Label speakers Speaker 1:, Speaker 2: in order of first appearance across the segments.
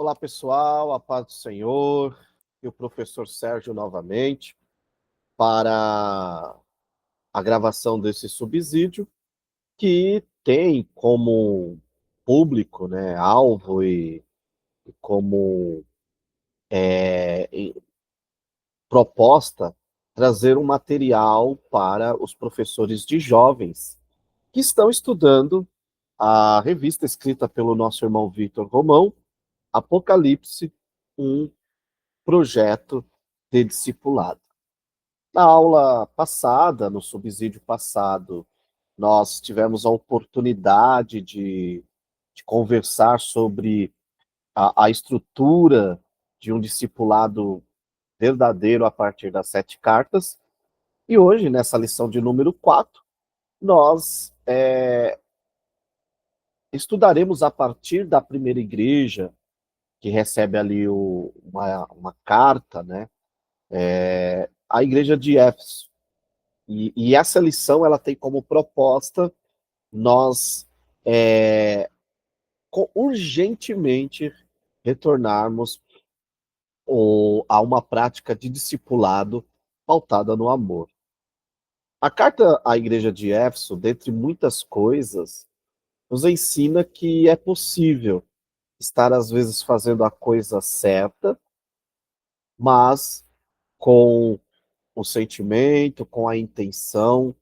Speaker 1: Olá, pessoal, a paz do Senhor e o professor Sérgio novamente para a gravação desse subsídio que tem como público, né, alvo e como proposta trazer um material para os professores de jovens que estão estudando a revista escrita pelo nosso irmão Victor Romão, Apocalipse, um projeto de discipulado. Na aula passada, no subsídio passado, nós tivemos a oportunidade de conversar sobre a estrutura de um discipulado verdadeiro a partir das 7 cartas. E hoje, nessa lição de número 4, nós estudaremos a partir da primeira igreja, que recebe ali uma carta, né? A igreja de Éfeso. E essa lição ela tem como proposta nós urgentemente retornarmos a uma prática de discipulado pautada no amor. A carta à igreja de Éfeso, dentre muitas coisas, nos ensina que é possível estar às vezes fazendo a coisa certa, mas com o sentimento, com a intenção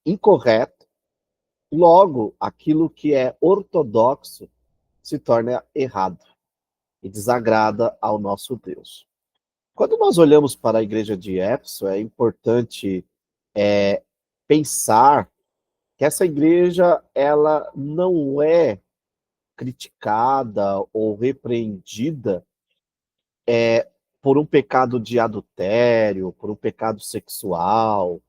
Speaker 1: incorreta. Logo, aquilo que é ortodoxo se torna errado e desagrada ao nosso Deus. Quando nós olhamos para a igreja de Éfeso, é importante pensar que essa igreja ela não é criticada ou repreendida por um pecado de adultério, por um pecado sexual,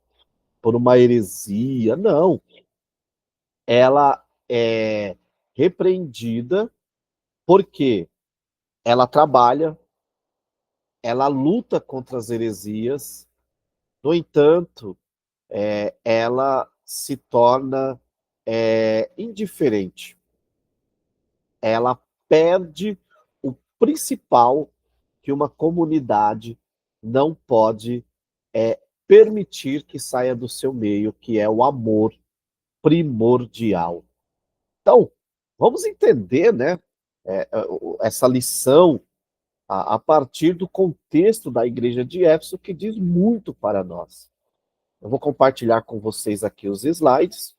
Speaker 1: por uma heresia. Não. Ela é repreendida porque ela trabalha, ela luta contra as heresias, no entanto, ela se torna indiferente. Ela perde o principal que uma comunidade não pode permitir que saia do seu meio, que é o amor primordial. Então, vamos entender, né, essa lição a partir do contexto da igreja de Éfeso, que diz muito para nós. Eu vou compartilhar com vocês aqui os slides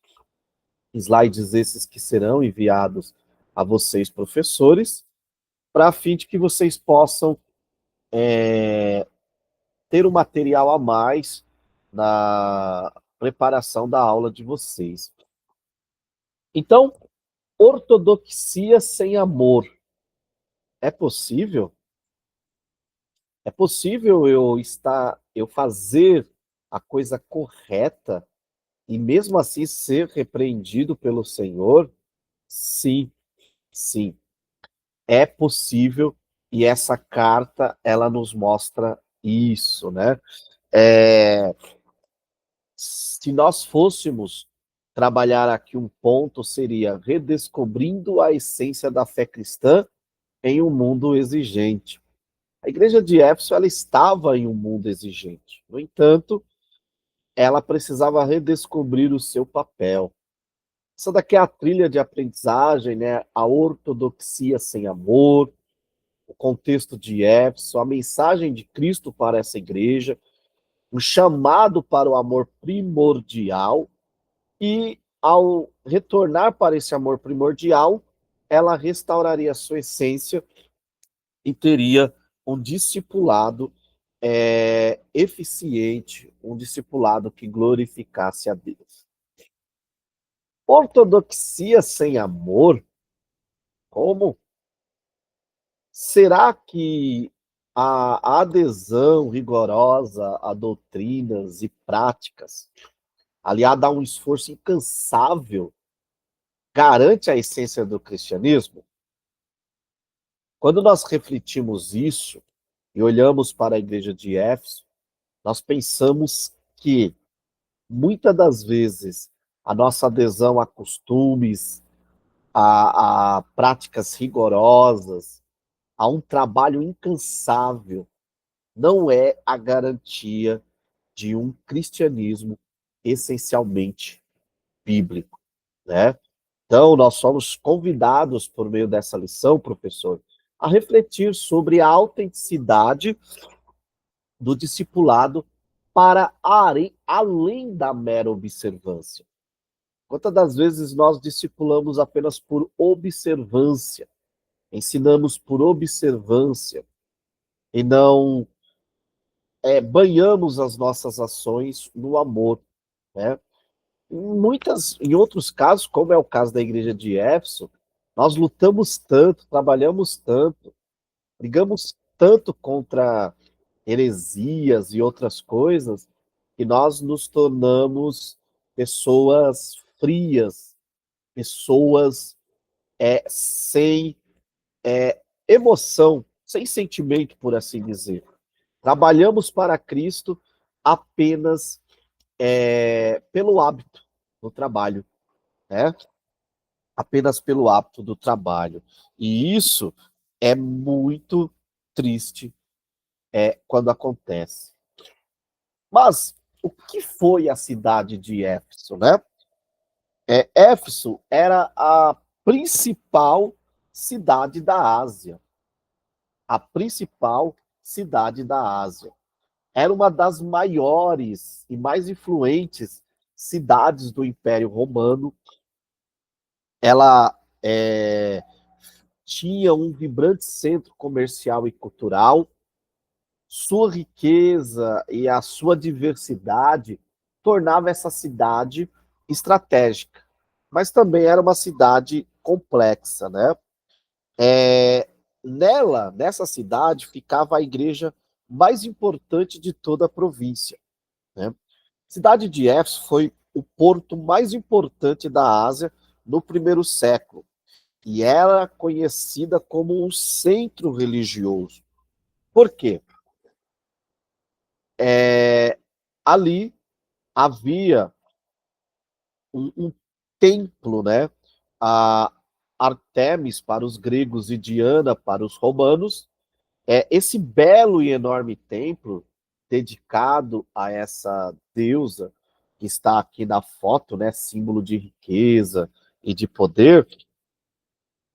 Speaker 1: esses que serão enviados a vocês, professores, para fim de que vocês possam ter um material a mais na preparação da aula de vocês. Então, ortodoxia sem amor. É possível? É possível eu fazer a coisa correta e mesmo assim ser repreendido pelo Senhor? Sim, sim. É possível e essa carta ela nos mostra isso, né? Se nós fôssemos trabalhar aqui um ponto, seria redescobrindo a essência da fé cristã em um mundo exigente. A igreja de Éfeso ela estava em um mundo exigente. No entanto, ela precisava redescobrir o seu papel. Essa daqui é a trilha de aprendizagem, né? A ortodoxia sem amor, o contexto de Éfeso, a mensagem de Cristo para essa igreja, o chamado para o amor primordial e, ao retornar para esse amor primordial, ela restauraria a sua essência e teria um discipulado eficiente, um discipulado que glorificasse a Deus. Ortodoxia sem amor? Como? Será que a adesão rigorosa a doutrinas e práticas, aliada a um esforço incansável, garante a essência do cristianismo? Quando nós refletimos isso e olhamos para a igreja de Éfeso, nós pensamos que, muitas das vezes, a nossa adesão a costumes, a práticas rigorosas, a um trabalho incansável, não é a garantia de um cristianismo essencialmente bíblico, né? Então, nós somos convidados, por meio dessa lição, professor, a refletir sobre a autenticidade do discipulado para além da mera observância. Quantas das vezes nós discipulamos apenas por observância, ensinamos por observância e não banhamos as nossas ações no amor, né? Em outros casos, como é o caso da igreja de Éfeso, nós lutamos tanto, trabalhamos tanto, brigamos tanto contra heresias e outras coisas, que nós nos tornamos pessoas frias, pessoas sem emoção, sem sentimento, por assim dizer. Trabalhamos para Cristo apenas pelo hábito do trabalho, né? Apenas pelo hábito do trabalho. E isso é muito triste quando acontece. Mas o que foi a cidade de Éfeso, né? Éfeso era a principal cidade da Ásia. A principal cidade da Ásia. Era uma das maiores e mais influentes cidades do Império Romano. Ela tinha um vibrante centro comercial e cultural. Sua riqueza e a sua diversidade tornava essa cidade estratégica, mas também era uma cidade complexa, né? Nessa cidade, ficava a igreja mais importante de toda a província, né? A cidade de Éfeso foi o porto mais importante da Ásia no primeiro século e era conhecida como um centro religioso. Por quê? Ali havia um templo, né? A Artemis para os gregos e Diana para os romanos. Esse belo e enorme templo dedicado a essa deusa que está aqui na foto, né? Símbolo de riqueza e de poder,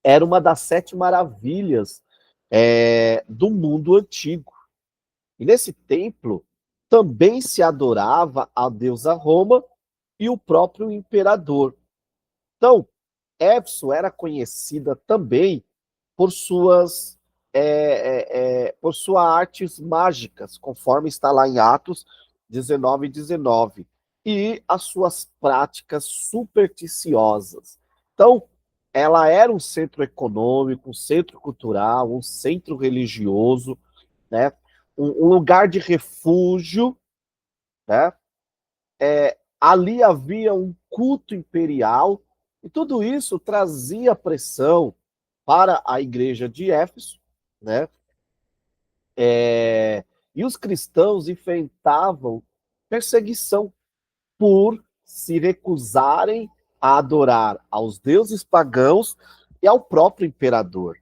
Speaker 1: era uma das 7 maravilhas do mundo antigo. E nesse templo também se adorava a deusa Roma e o próprio imperador. Então, Éfeso era conhecida também por por suas artes mágicas, conforme está lá em Atos 19:19, e as suas práticas supersticiosas. Então, ela era um centro econômico, um centro cultural, um centro religioso, né? Um lugar de refúgio, né? Ali havia um culto imperial, e tudo isso trazia pressão para a igreja de Éfeso, né? E os cristãos enfrentavam perseguição por se recusarem a adorar aos deuses pagãos e ao próprio imperador.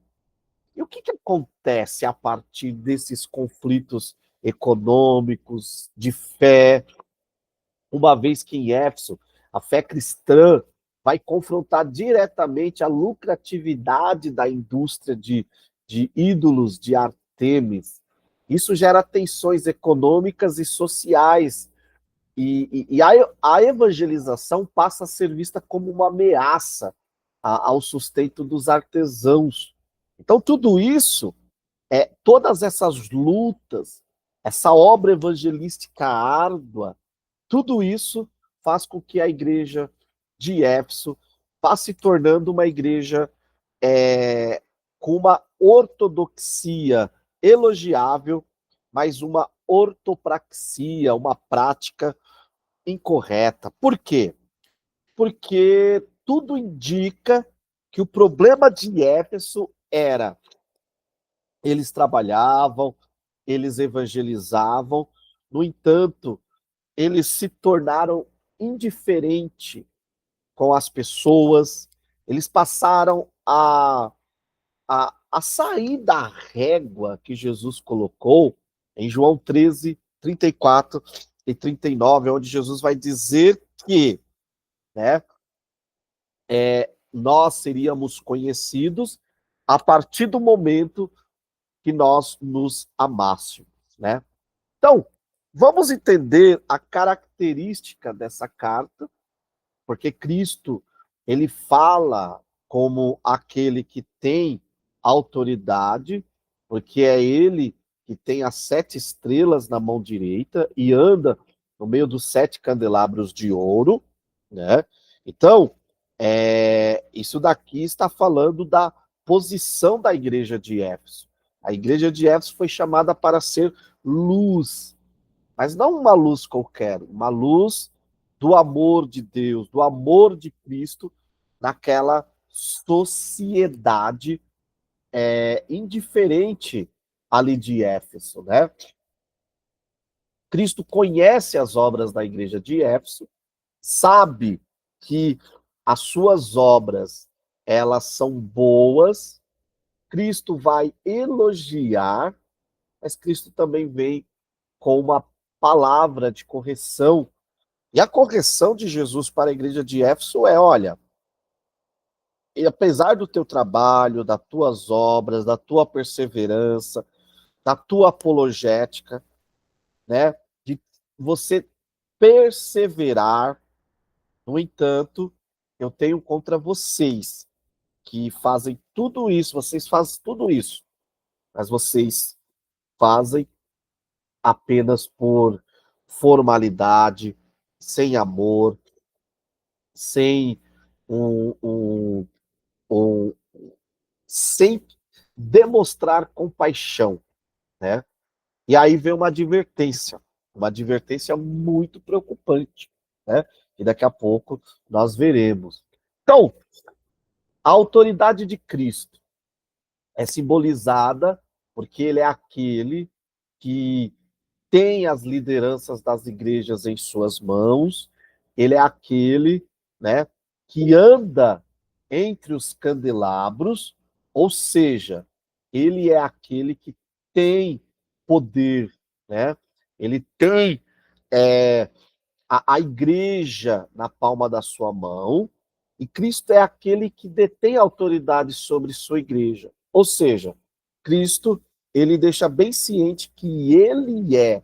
Speaker 1: E o que acontece a partir desses conflitos econômicos, de fé, uma vez que em Éfeso a fé cristã vai confrontar diretamente a lucratividade da indústria de ídolos de Artemis. Isso gera tensões econômicas e sociais, e a evangelização passa a ser vista como uma ameaça ao sustento dos artesãos. Então, tudo isso, todas essas lutas, essa obra evangelística árdua, tudo isso faz com que a igreja de Éfeso vá se tornando uma igreja com uma ortodoxia elogiável, mas uma ortopraxia, uma prática incorreta. Por quê? Porque tudo indica que o problema de Éfeso era eles trabalhavam, eles evangelizavam, no entanto, eles se tornaram indiferentes com as pessoas, eles passaram a a sair da régua que Jesus colocou em João 13, 34 e 39, onde Jesus vai dizer que, né, nós seríamos conhecidos a partir do momento que nós nos amássemos, né? Então, vamos entender a característica dessa carta, porque Cristo, ele fala como aquele que tem autoridade, porque é ele que tem as 7 estrelas na mão direita e anda no meio dos 7 candelabros de ouro, né? Então, isso daqui está falando da posição da igreja de Éfeso. A igreja de Éfeso foi chamada para ser luz, mas não uma luz qualquer, uma luz do amor de Deus, do amor de Cristo naquela sociedade indiferente ali de Éfeso, né? Cristo conhece as obras da igreja de Éfeso, sabe que as suas obras, elas são boas, Cristo vai elogiar, mas Cristo também vem com uma palavra de correção. E a correção de Jesus para a igreja de Éfeso é, olha, e apesar do teu trabalho, das tuas obras, da tua perseverança, da tua apologética, né, de você perseverar, no entanto, eu tenho contra vocês que fazem tudo isso, vocês fazem tudo isso, mas vocês fazem apenas por formalidade, sem amor, sem um, um, um sem demonstrar compaixão, né? E aí vem uma advertência muito preocupante, né? E daqui a pouco nós veremos. Então, a autoridade de Cristo é simbolizada porque ele é aquele que tem as lideranças das igrejas em suas mãos, ele é aquele, né, que anda entre os candelabros, ou seja, ele é aquele que tem poder, né? Ele tem a igreja na palma da sua mão, e Cristo é aquele que detém autoridade sobre sua igreja. Ou seja, Cristo, ele deixa bem ciente que ele é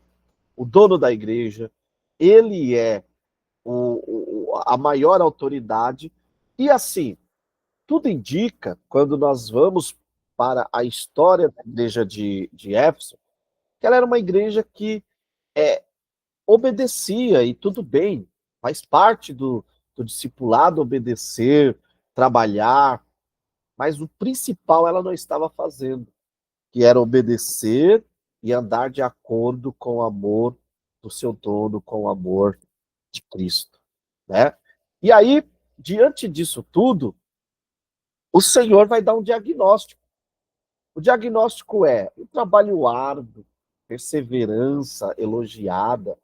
Speaker 1: o dono da igreja, ele é a maior autoridade, e assim, tudo indica, quando nós vamos para a história da igreja de Éfeso, que ela era uma igreja que obedecia, e tudo bem, faz parte do discipulado obedecer, trabalhar, mas o principal ela não estava fazendo, que era obedecer e andar de acordo com o amor do seu dono, com o amor de Cristo, né? E aí, diante disso tudo, o Senhor vai dar um diagnóstico. O diagnóstico é um trabalho árduo, perseverança elogiada.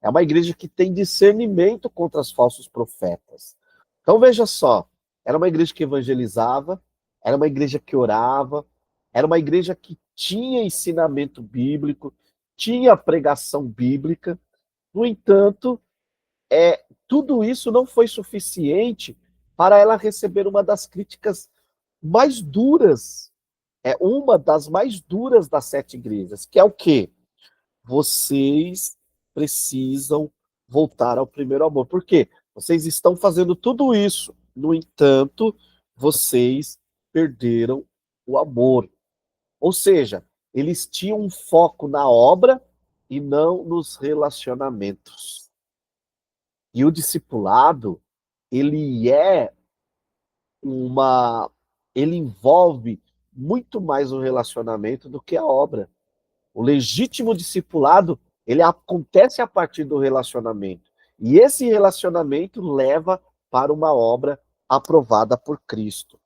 Speaker 1: É uma igreja que tem discernimento contra os falsos profetas. Então veja só, era uma igreja que evangelizava, era uma igreja que orava, era uma igreja que tinha ensinamento bíblico, tinha pregação bíblica. No entanto, tudo isso não foi suficiente para ela receber uma das críticas mais duras, uma das mais duras das 7 igrejas, que é o quê? Vocês precisam voltar ao primeiro amor. Por quê? Vocês estão fazendo tudo isso, no entanto, vocês perderam o amor. Ou seja, eles tinham um foco na obra e não nos relacionamentos. E o discipulado, ele é uma. Ele envolve muito mais o relacionamento do que a obra. O legítimo discipulado, ele acontece a partir do relacionamento. E esse relacionamento leva para uma obra aprovada por Cristo.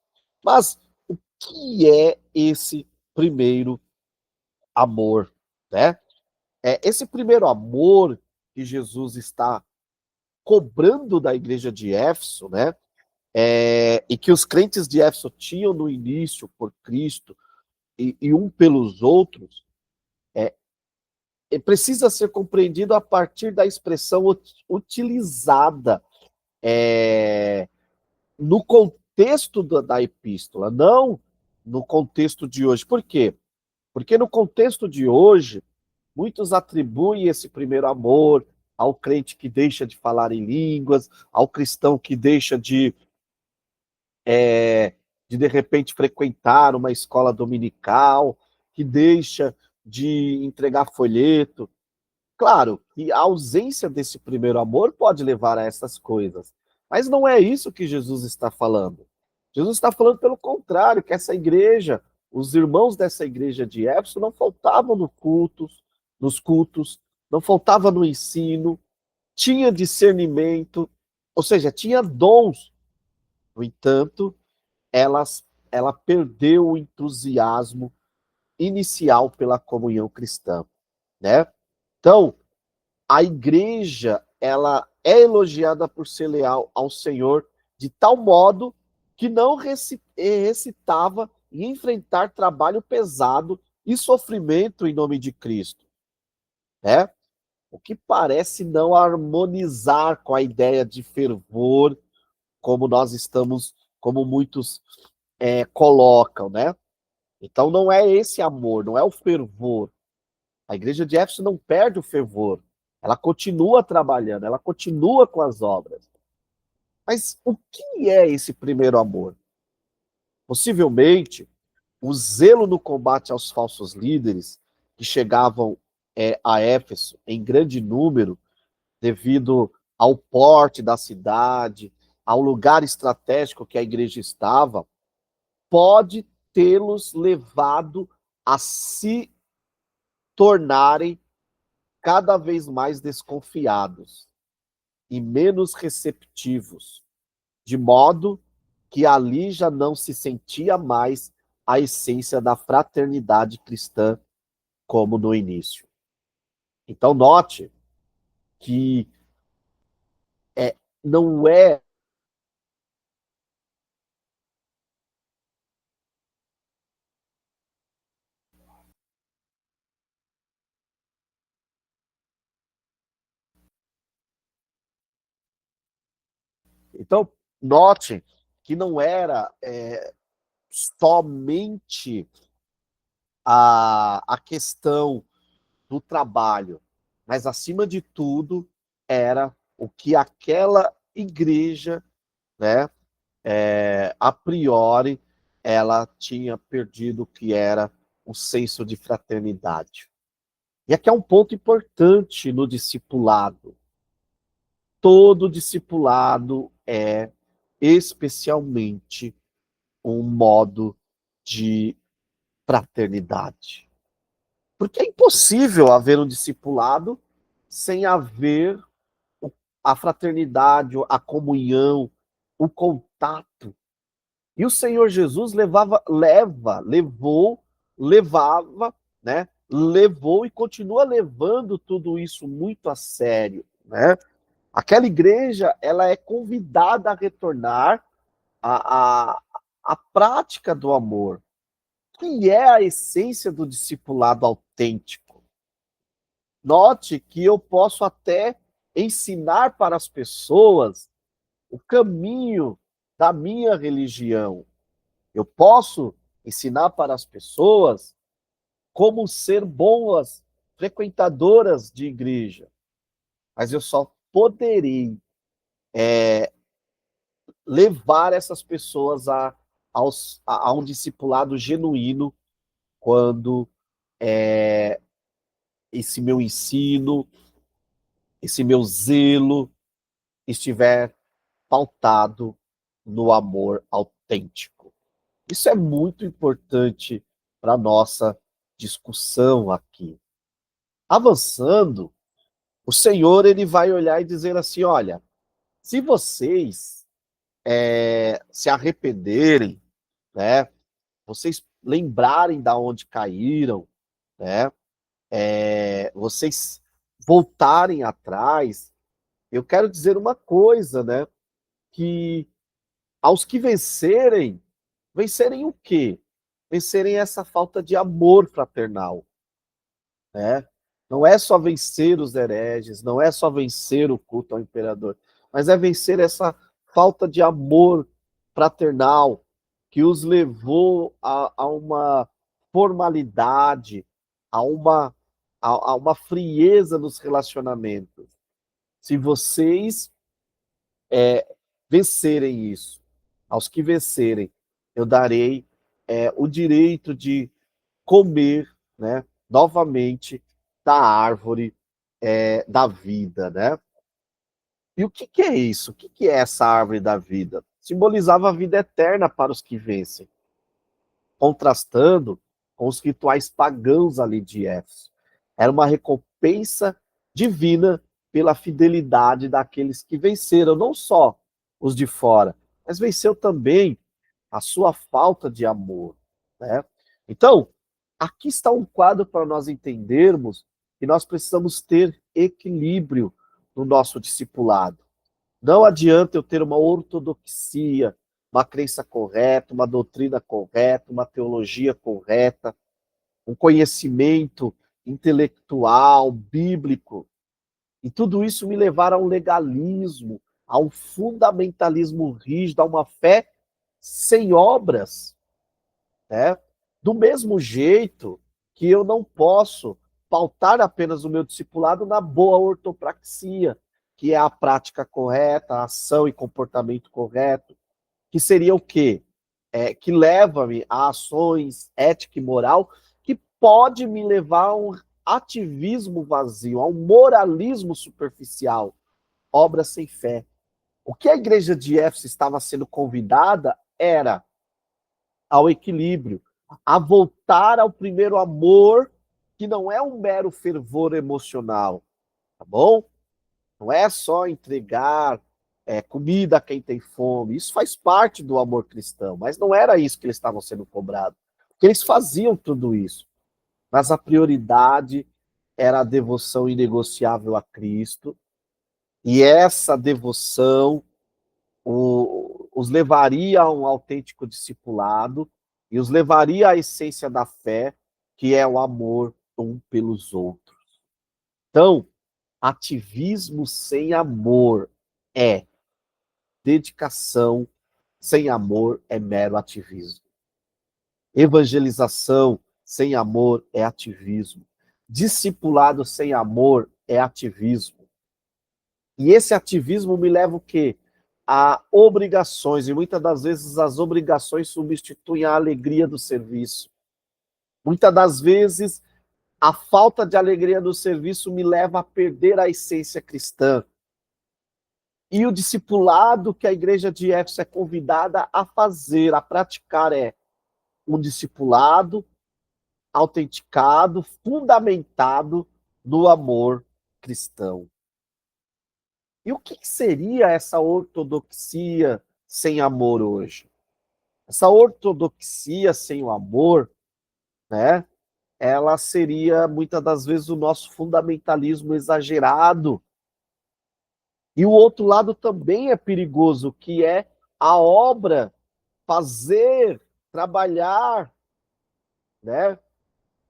Speaker 1: Mas o que é esse primeiro amor, né? Esse primeiro amor que Jesus está cobrando da igreja de Éfeso, né? E que os crentes de Éfeso tinham no início por Cristo, e um pelos outros, precisa ser compreendido a partir da expressão utilizada é, no contexto da epístola, não no contexto de hoje. Por quê? Porque no contexto de hoje, muitos atribuem esse primeiro amor ao crente que deixa de falar em línguas, ao cristão que deixa de repente, frequentar uma escola dominical, que deixa de entregar folheto. Claro que a ausência desse primeiro amor pode levar a essas coisas, mas não é isso que Jesus está falando. Jesus está falando pelo contrário, que essa igreja, os irmãos dessa igreja de Éfeso não faltavam nos cultos, não faltava no ensino, tinha discernimento, ou seja, tinha dons. No entanto, ela perdeu o entusiasmo inicial pela comunhão cristã, né? Então, a igreja, ela é elogiada por ser leal ao Senhor de tal modo que não recitava em enfrentar trabalho pesado e sofrimento em nome de Cristo, né? O que parece não harmonizar com a ideia de fervor, como nós estamos, como muitos colocam, né? Então não é esse amor, não é o fervor. A igreja de Éfeso não perde o fervor. Ela continua trabalhando, ela continua com as obras. Mas o que é esse primeiro amor? Possivelmente, o zelo no combate aos falsos líderes que chegavam a Éfeso em grande número, devido ao porte da cidade, ao lugar estratégico que a igreja estava, pode tê-los levado a se tornarem cada vez mais desconfiados e menos receptivos, de modo que ali já não se sentia mais a essência da fraternidade cristã como no início. Então, note que não é. Então, note que não era somente a questão do trabalho, mas acima de tudo era o que aquela igreja, né, a priori, ela tinha perdido o que era o senso de fraternidade. E aqui é um ponto importante no discipulado. Todo discipulado é especialmente um modo de fraternidade. Porque é impossível haver um discipulado sem haver a fraternidade, a comunhão, o contato. E o Senhor Jesus levava, né? Levou e continua levando tudo isso muito a sério, né? Aquela igreja, ela é convidada a retornar à prática do amor, que é a essência do discipulado autêntico. Note que eu posso até ensinar para as pessoas o caminho da minha religião. Eu posso ensinar para as pessoas como ser boas frequentadoras de igreja, mas eu só poderei levar essas pessoas a um discipulado genuíno quando esse meu ensino, esse meu zelo estiver pautado no amor autêntico. Isso é muito importante para a nossa discussão aqui. Avançando, o Senhor ele vai olhar e dizer assim, olha, se vocês se arrependerem, né, vocês lembrarem da onde caíram, né, vocês voltarem atrás, eu quero dizer uma coisa, né, que aos que vencerem o quê? vencerem essa falta de amor fraternal, né? Não é só vencer os hereges, não é só vencer o culto ao imperador, mas é vencer essa falta de amor fraternal que os levou a uma formalidade, a uma frieza nos relacionamentos. Se vocês vencerem isso, aos que vencerem, eu darei o direito de comer, né, novamente da árvore da vida, né? E o que é isso? O que é essa árvore da vida? Simbolizava a vida eterna para os que vencem, contrastando com os rituais pagãos ali de Éfeso. Era uma recompensa divina pela fidelidade daqueles que venceram, não só os de fora, mas venceu também a sua falta de amor, né? Então, aqui está um quadro para nós entendermos que nós precisamos ter equilíbrio no nosso discipulado. Não adianta eu ter uma ortodoxia, uma crença correta, uma doutrina correta, uma teologia correta, um conhecimento intelectual, bíblico, e tudo isso me levar a um legalismo, a um fundamentalismo rígido, a uma fé sem obras, né? Do mesmo jeito que eu não posso pautar apenas o meu discipulado na boa ortopraxia, que é a prática correta, a ação e comportamento correto, que seria o quê? Que leva-me a ações ética e moral, que pode me levar a um ativismo vazio, a um moralismo superficial, obra sem fé. O que a igreja de Éfeso estava sendo convidada era ao equilíbrio, a voltar ao primeiro amor, que não é um mero fervor emocional, tá bom? Não é só entregar comida a quem tem fome. Isso faz parte do amor cristão, mas não era isso que eles estavam sendo cobrados. Porque eles faziam tudo isso. Mas a prioridade era a devoção inegociável a Cristo. E essa devoção os levaria a um autêntico discipulado e os levaria à essência da fé, que é o amor um pelos outros. Então, ativismo sem amor é dedicação, sem amor é mero ativismo. Evangelização sem amor é ativismo. Discipulado sem amor é ativismo. E esse ativismo me leva o quê? A obrigações, e muitas das vezes as obrigações substituem a alegria do serviço. Muitas das vezes a falta de alegria do serviço me leva a perder a essência cristã. E o discipulado que a igreja de Éfeso é convidada a fazer, a praticar, é um discipulado autenticado, fundamentado no amor cristão. E o que seria essa ortodoxia sem amor hoje? Essa ortodoxia sem o amor, né? Ela seria muitas das vezes o nosso fundamentalismo exagerado. E o outro lado também é perigoso, que é a obra, fazer, trabalhar, né?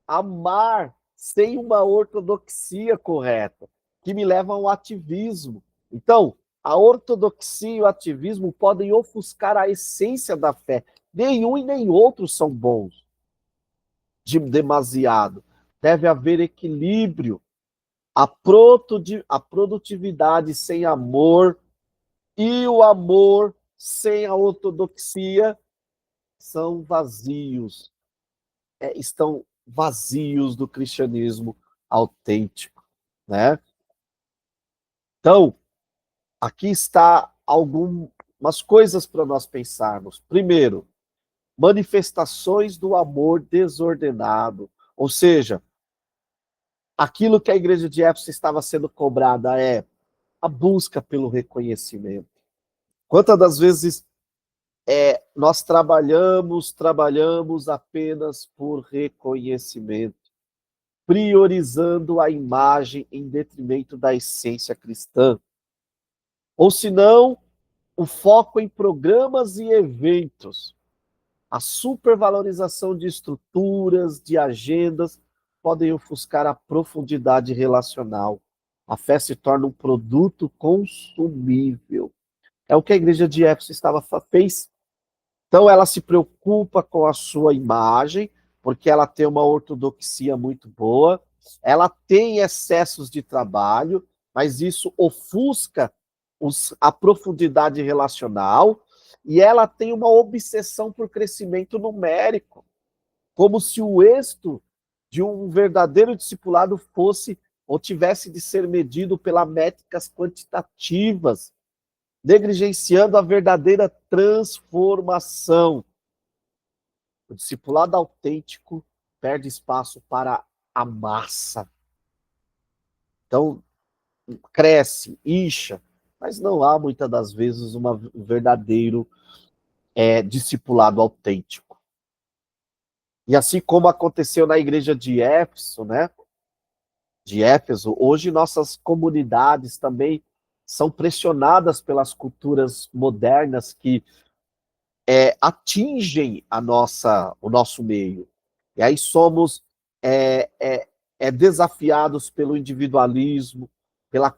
Speaker 1: Amar sem uma ortodoxia correta, que me leva ao ativismo. Então, a ortodoxia e o ativismo podem ofuscar a essência da fé. Nenhum e nem outro são bons demasiado. Deve haver equilíbrio. A produtividade sem amor e o amor sem a ortodoxia são vazios, estão vazios do cristianismo autêntico, né? Então, aqui está algumas coisas para nós pensarmos. Primeiro, manifestações do amor desordenado, ou seja, aquilo que a igreja de Éfeso estava sendo cobrada é a busca pelo reconhecimento. Quantas das vezes nós trabalhamos apenas por reconhecimento, priorizando a imagem em detrimento da essência cristã. Ou se não, o foco em programas e eventos, A supervalorização de estruturas, de agendas, podem ofuscar a profundidade relacional. A fé se torna um produto consumível. É o que a igreja de Éfeso fez. Então, ela se preocupa com a sua imagem, porque ela tem uma ortodoxia muito boa, ela tem excessos de trabalho, mas isso ofusca a profundidade relacional, e ela tem uma obsessão por crescimento numérico, como se o êxito de um verdadeiro discipulado fosse ou tivesse de ser medido pelas métricas quantitativas, negligenciando a verdadeira transformação. O discipulado autêntico perde espaço para a massa. Então, cresce, incha, mas não há, muitas das vezes, um verdadeiro discipulado autêntico. E assim como aconteceu na igreja de Éfeso, né? De Éfeso, hoje nossas comunidades também são pressionadas pelas culturas modernas que atingem o nosso meio. E aí somos desafiados pelo individualismo, pela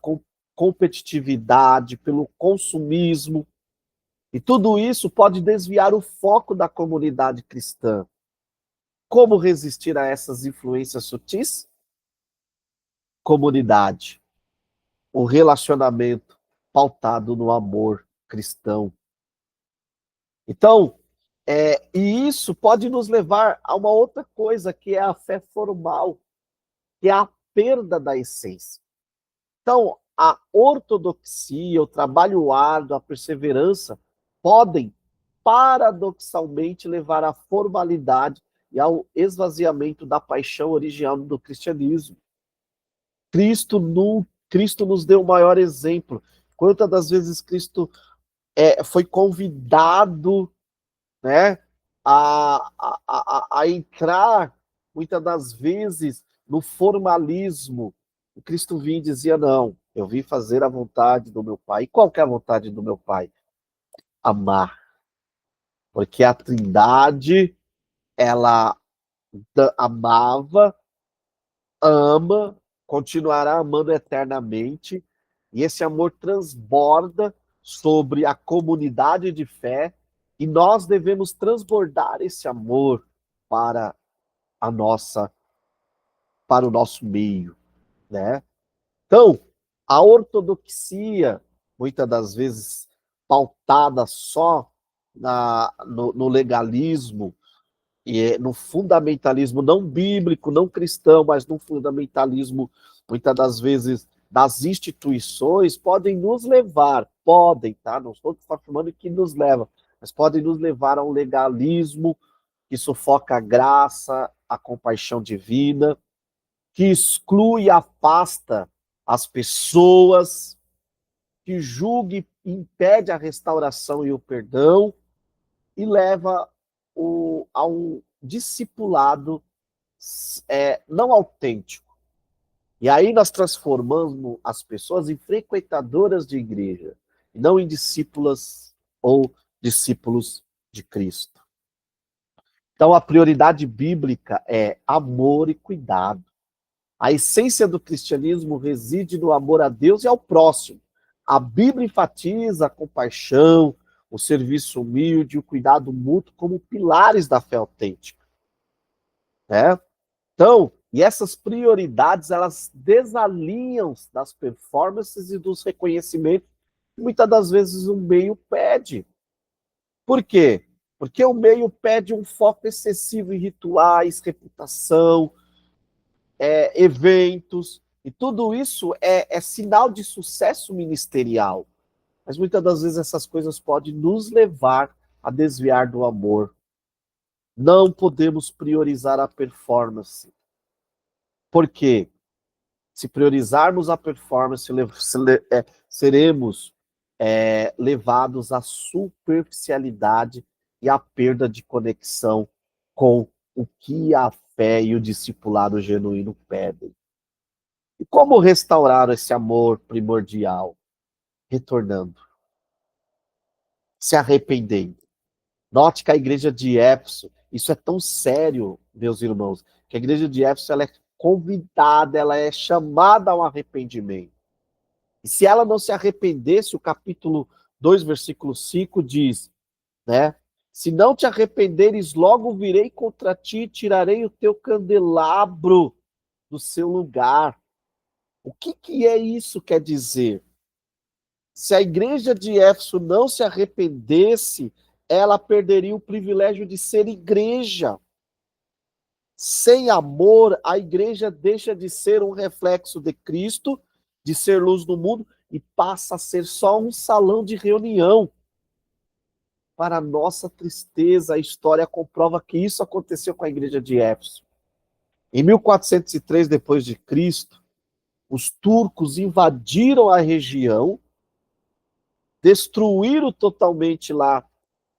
Speaker 1: competitividade, pelo consumismo. E tudo isso pode desviar o foco da comunidade cristã. Como resistir a essas influências sutis? Comunidade. O relacionamento pautado no amor cristão. Então, e isso pode nos levar a uma outra coisa, que é a fé formal, que é a perda da essência. Então, a ortodoxia, o trabalho árduo, a perseverança, podem, paradoxalmente, levar à formalidade e ao esvaziamento da paixão original do cristianismo. Cristo nos deu o maior exemplo. Quantas das vezes Cristo foi convidado, né, a entrar, muitas das vezes, no formalismo. O Cristo vinha e dizia, não, eu vim fazer a vontade do meu Pai. E qual que é a vontade do meu Pai? Amar. Porque a Trindade, ela amava, ama, continuará amando eternamente, e esse amor transborda sobre a comunidade de fé, e nós devemos transbordar esse amor para para o nosso meio, né? Então, a ortodoxia, muitas das vezes pautada só no legalismo e no fundamentalismo não bíblico, não cristão, mas no fundamentalismo, muitas das vezes, das instituições, podem nos levar, tá? Não estou afirmando que nos leva, mas podem nos levar a um legalismo que sufoca a graça, a compaixão divina, que exclui e afasta as pessoas, que julga e impede a restauração e o perdão, e leva a um discipulado não autêntico. E aí nós transformamos as pessoas em frequentadoras de igreja, e não em discípulas ou discípulos de Cristo. Então a prioridade bíblica é amor e cuidado. A essência do cristianismo reside no amor a Deus e ao próximo. A Bíblia enfatiza a compaixão, o serviço humilde, o cuidado mútuo como pilares da fé autêntica, né? Então, e essas prioridades, elas desalinham das performances e dos reconhecimentos que muitas das vezes o meio pede. Por quê? Porque o meio pede um foco excessivo em rituais, reputação, eventos, e tudo isso é sinal de sucesso ministerial. Mas muitas das vezes essas coisas podem nos levar a desviar do amor. Não podemos priorizar a performance. Por quê? Se priorizarmos a performance, seremos levados à superficialidade e à perda de conexão com o que a fé e o discipulado genuíno pedem. E como restaurar esse amor primordial? Retornando, se arrependendo. Note que a igreja de Éfeso, isso é tão sério, meus irmãos, que a igreja de Éfeso ela é convidada, ela é chamada ao arrependimento. E se ela não se arrependesse, o capítulo 2, versículo 5 diz, né? Se não te arrependeres, logo virei contra ti e tirarei o teu candelabro do seu lugar. O que é isso quer dizer? Se a igreja de Éfeso não se arrependesse, ela perderia o privilégio de ser igreja. Sem amor, a igreja deixa de ser um reflexo de Cristo, de ser luz do mundo, e passa a ser só um salão de reunião. Para nossa tristeza, a história comprova que isso aconteceu com a igreja de Éfeso. Em 1403 depois de Cristo, os turcos invadiram a região, destruíram totalmente lá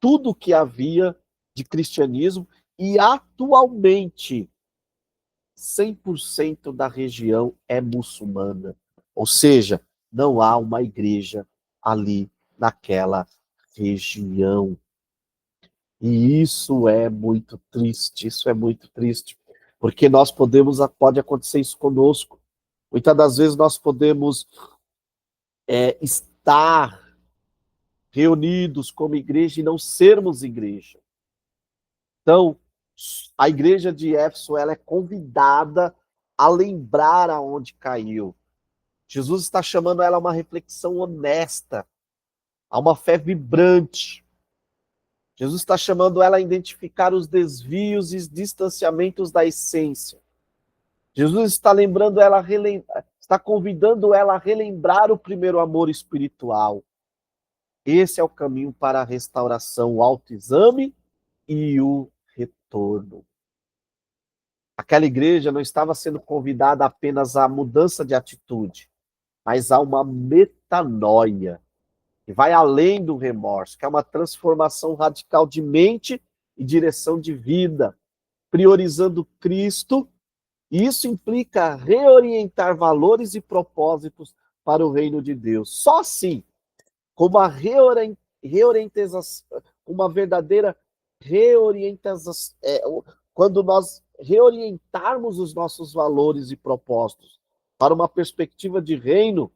Speaker 1: tudo que havia de cristianismo e atualmente 100% da região é muçulmana. Ou seja, não há uma igreja ali naquela região. E isso é muito triste, porque pode acontecer isso conosco. Muitas das vezes nós podemos estar reunidos como igreja e não sermos igreja. Então, a igreja de Éfeso ela é convidada a lembrar aonde caiu. Jesus está chamando ela a uma reflexão honesta, a uma fé vibrante. Jesus está chamando ela a identificar os desvios e distanciamentos da essência. Jesus está está convidando ela a relembrar o primeiro amor espiritual. Esse é o caminho para a restauração, o autoexame e o retorno. Aquela igreja não estava sendo convidada apenas à mudança de atitude, mas a uma metanoia, que vai além do remorso, que é uma transformação radical de mente e direção de vida, priorizando Cristo, e isso implica reorientar valores e propósitos para o reino de Deus. Só assim, com uma verdadeira reorientação, quando nós reorientarmos os nossos valores e propósitos para uma perspectiva de reino,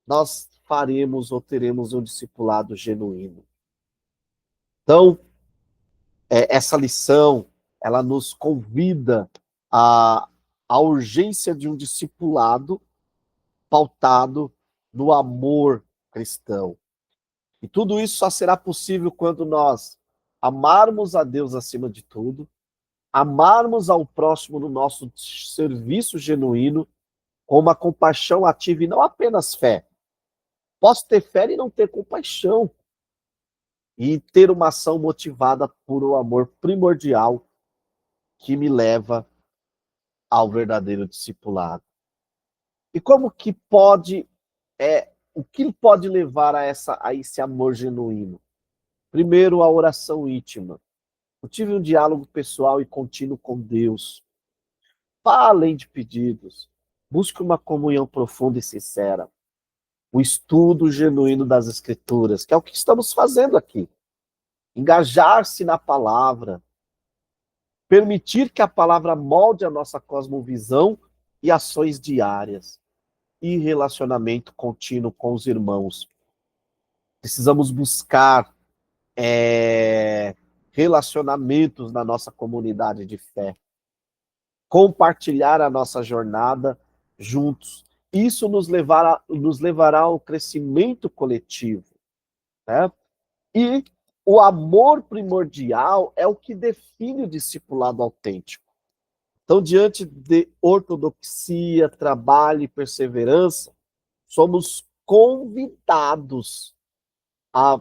Speaker 1: nós faremos ou teremos um discipulado genuíno. Então, essa lição, ela nos convida à urgência de um discipulado pautado no amor cristão. E tudo isso só será possível quando nós amarmos a Deus acima de tudo, amarmos ao próximo no nosso serviço genuíno, com uma compaixão ativa e não apenas fé. Posso ter fé e não ter compaixão. E ter uma ação motivada por um amor primordial que me leva ao verdadeiro discipulado. E como que pode, o que pode levar a esse amor genuíno? Primeiro, a oração íntima. Cultive um diálogo pessoal e contínuo com Deus. Vá além de pedidos. Busque uma comunhão profunda e sincera. O estudo genuíno das Escrituras, que é o que estamos fazendo aqui. Engajar-se na palavra. Permitir que a palavra molde a nossa cosmovisão e ações diárias. E relacionamento contínuo com os irmãos. Precisamos buscar relacionamentos na nossa comunidade de fé. Compartilhar a nossa jornada juntos. Isso nos levará ao crescimento coletivo. Né? E o amor primordial é o que define o discipulado autêntico. Então, diante de ortodoxia, trabalho e perseverança, somos convidados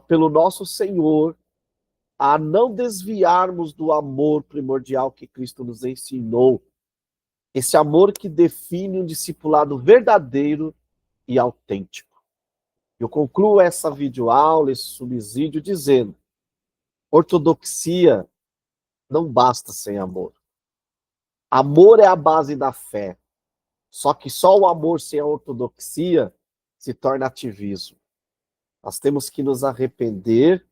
Speaker 1: pelo nosso Senhor a não desviarmos do amor primordial que Cristo nos ensinou. Esse amor que define um discipulado verdadeiro e autêntico. Eu concluo essa videoaula, esse subsídio, dizendo: ortodoxia não basta sem amor. Amor é a base da fé. Só que só o amor sem a ortodoxia se torna ativismo. Nós temos que nos arrepender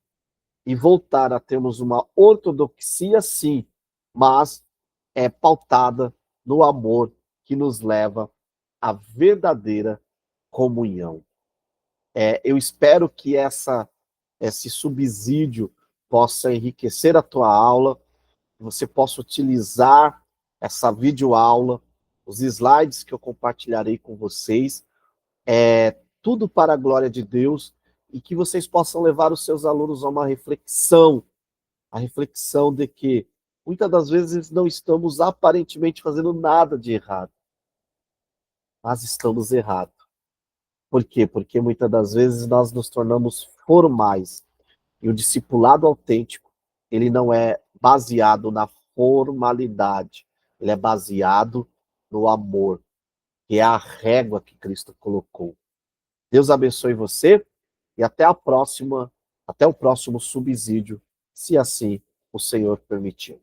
Speaker 1: e voltar a termos uma ortodoxia, sim, mas é pautada no amor que nos leva à verdadeira comunhão. Eu espero que esse subsídio possa enriquecer a tua aula, que você possa utilizar essa videoaula, os slides que eu compartilharei com vocês, tudo para a glória de Deus, e que vocês possam levar os seus alunos a reflexão de que muitas das vezes não estamos aparentemente fazendo nada de errado, mas estamos errados. Por quê? Porque muitas das vezes nós nos tornamos formais. E o discipulado autêntico, ele não é baseado na formalidade, ele é baseado no amor, que é a régua que Cristo colocou. Deus abençoe você e até o próximo subsídio, se assim o Senhor permitir.